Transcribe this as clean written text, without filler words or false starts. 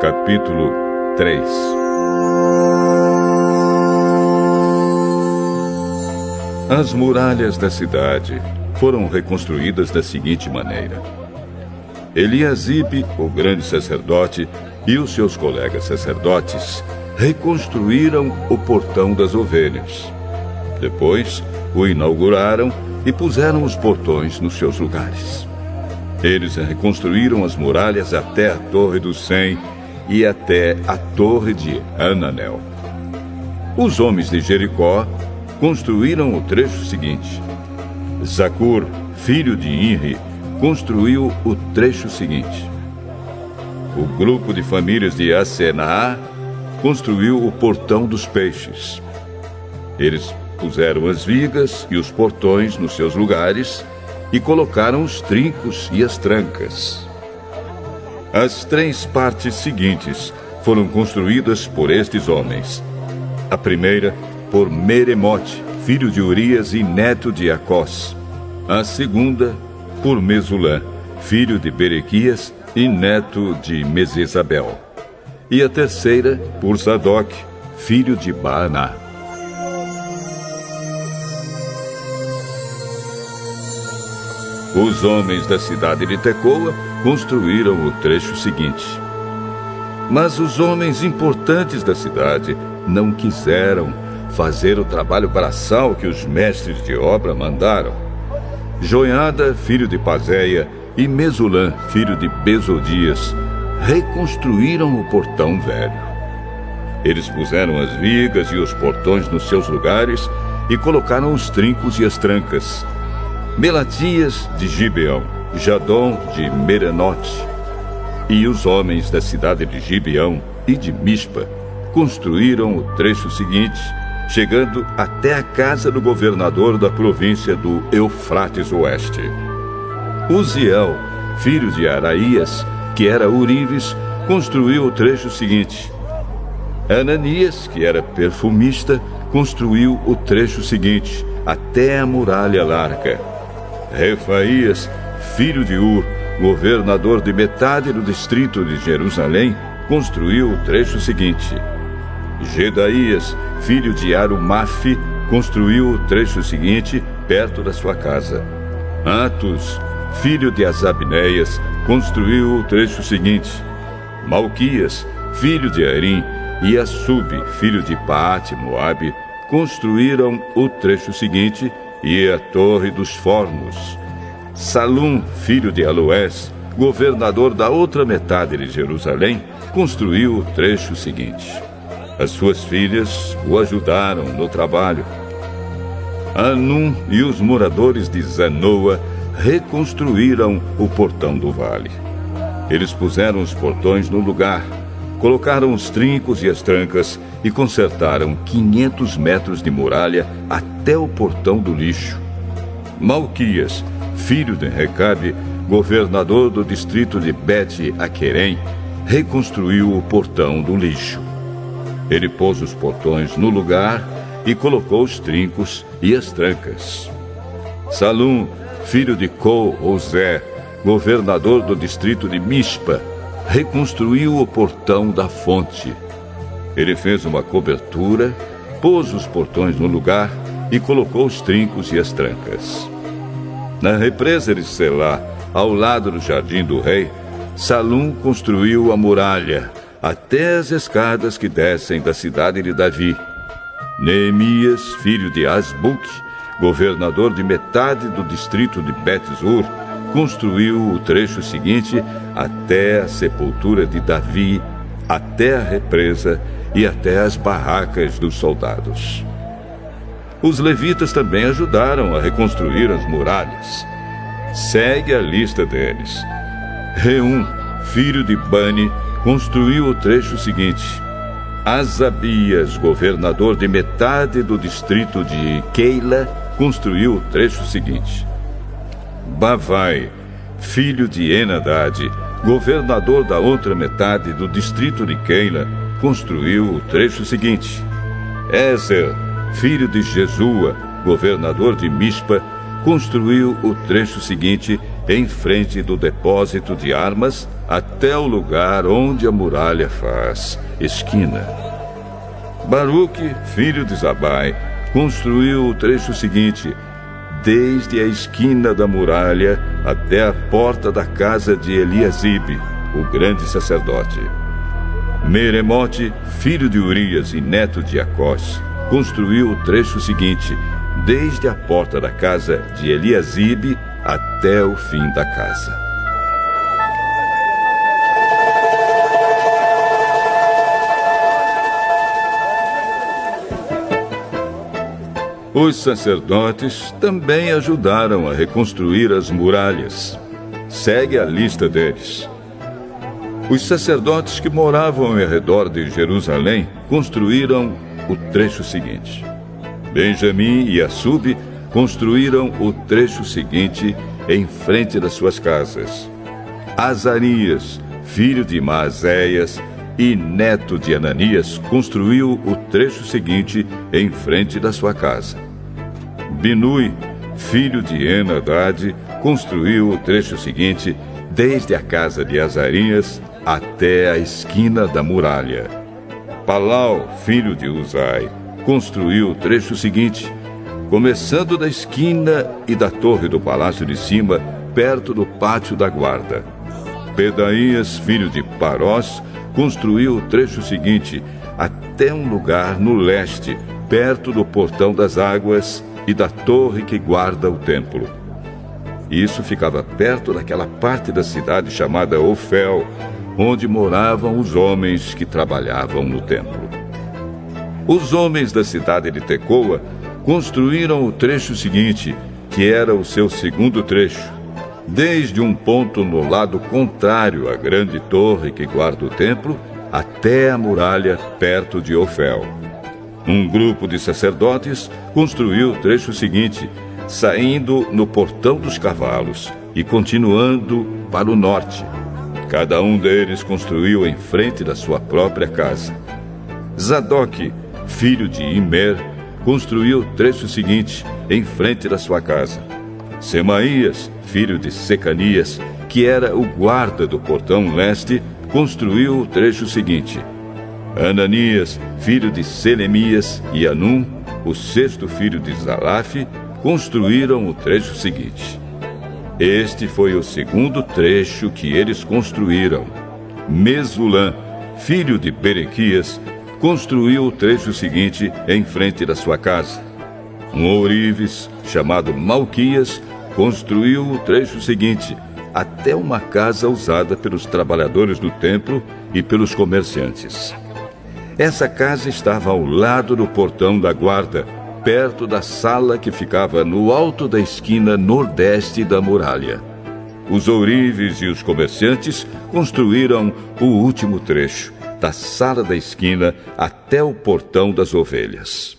Capítulo 3. As muralhas da cidade foram reconstruídas da seguinte maneira. Eliasibe, o grande sacerdote, e os seus colegas sacerdotes reconstruíram o portão das ovelhas. Depois, o inauguraram e puseram os portões nos seus lugares. Eles reconstruíram as muralhas até a Torre do Sem e até a Torre de Ananel. Os homens de Jericó construíram o trecho seguinte. Zacur, filho de Inri, construiu o trecho seguinte. O grupo de famílias de Asenaá construiu o portão dos peixes. Eles puseram as vigas e os portões nos seus lugares e colocaram os trincos e as trancas. As 3 partes seguintes foram construídas por estes homens. A primeira, por Meremote, filho de Urias e neto de Acós. A segunda, por Mesulã, filho de Berequias e neto de Mesesabel. E a terceira, por Zadok, filho de Baaná. Os homens da cidade de Tecoa construíram o trecho seguinte. Mas os homens importantes da cidade não quiseram fazer o trabalho braçal que os mestres de obra mandaram. Joiada, filho de Pazéia, e Mesulã, filho de Besodias, reconstruíram o portão velho. Eles puseram as vigas e os portões nos seus lugares e colocaram os trincos e as trancas. Melatias de Gibeão, Jadom de Merenote, e os homens da cidade de Gibeão e de Mispa construíram o trecho seguinte, chegando até a casa do governador da província do Eufrates Oeste. Uziel, filho de Araías, que era Urives, construiu o trecho seguinte. Ananias, que era perfumista, construiu o trecho seguinte, até a muralha larga. Refaías, filho de Ur, governador de metade do distrito de Jerusalém, construiu o trecho seguinte. Gedaías, filho de Arumafe, construiu o trecho seguinte, perto da sua casa. Atus, filho de Azabneias, construiu o trecho seguinte. Malquias, filho de Arim, e Assub, filho de Paate, Moabe, construíram o trecho seguinte, e a Torre dos Fornos. Salum, filho de Aloés, governador da outra metade de Jerusalém, construiu o trecho seguinte. As suas filhas o ajudaram no trabalho. Anum e os moradores de Zanoa reconstruíram o portão do vale. Eles puseram os portões no lugar, colocaram os trincos e as trancas e consertaram 500 metros de muralha até o portão do lixo. Malquias, filho de Recabe, governador do distrito de Bet-Aquerem, reconstruiu o portão do lixo. Ele pôs os portões no lugar e colocou os trincos e as trancas. Salum, filho de Col-Ozé, governador do distrito de Mispa, reconstruiu o portão da fonte. Ele fez uma cobertura, pôs os portões no lugar e colocou os trincos e as trancas. Na represa de Selá, ao lado do jardim do rei, Salum construiu a muralha, até as escadas que descem da cidade de Davi. Neemias, filho de Asbuque, governador de metade do distrito de Bet-Zur, construiu o trecho seguinte até a sepultura de Davi, até a represa e até as barracas dos soldados. Os levitas também ajudaram a reconstruir as muralhas. Segue a lista deles. Reum, filho de Bani, construiu o trecho seguinte. Asabias, governador de metade do distrito de Keila, construiu o trecho seguinte. Bavai, filho de Enadade, governador da outra metade do distrito de Keila, construiu o trecho seguinte. Ezer, filho de Jesua, governador de Mispa, construiu o trecho seguinte em frente do depósito de armas até o lugar onde a muralha faz esquina. Baruque, filho de Zabai, construiu o trecho seguinte, desde a esquina da muralha até a porta da casa de Eliasibe, o grande sacerdote. Meremote, filho de Urias e neto de Acós, construiu o trecho seguinte, desde a porta da casa de Eliasibe até o fim da casa. Os sacerdotes também ajudaram a reconstruir as muralhas. Segue a lista deles. Os sacerdotes que moravam ao redor de Jerusalém construíram o trecho seguinte. Benjamim e Assub construíram o trecho seguinte em frente das suas casas. Azarias, filho de Maazéias e neto de Ananias, construiu o trecho seguinte em frente da sua casa. Binui, filho de Henadad, construiu o trecho seguinte desde a casa de Azarias até a esquina da muralha. Palau, filho de Uzai, construiu o trecho seguinte, começando da esquina e da torre do palácio de cima, perto do pátio da guarda. Pedaías, filho de Parós, construiu o trecho seguinte, até um lugar no leste, perto do portão das águas e da torre que guarda o templo. Isso ficava perto daquela parte da cidade chamada Ofel, onde moravam os homens que trabalhavam no templo. Os homens da cidade de Tecoa construíram o trecho seguinte, que era o seu segundo trecho, desde um ponto no lado contrário à grande torre que guarda o templo, até a muralha perto de Ofel. Um grupo de sacerdotes construiu o trecho seguinte, saindo no portão dos cavalos e continuando para o norte. Cada um deles construiu em frente da sua própria casa. Zadok, filho de Imer, construiu o trecho seguinte, em frente da sua casa. Semaías, filho de Secanias, que era o guarda do portão leste, construiu o trecho seguinte. Ananias, filho de Selemias, e Anum, o sexto filho de Zalaf, construíram o trecho seguinte. Este foi o segundo trecho que eles construíram. Mesulã, filho de Berequias, construiu o trecho seguinte em frente da sua casa. Um ourives, chamado Malquias, construiu o trecho seguinte, até uma casa usada pelos trabalhadores do templo e pelos comerciantes. Essa casa estava ao lado do portão da guarda, perto da sala que ficava no alto da esquina nordeste da muralha. Os ourives e os comerciantes construíram o último trecho, da sala da esquina até o portão das ovelhas.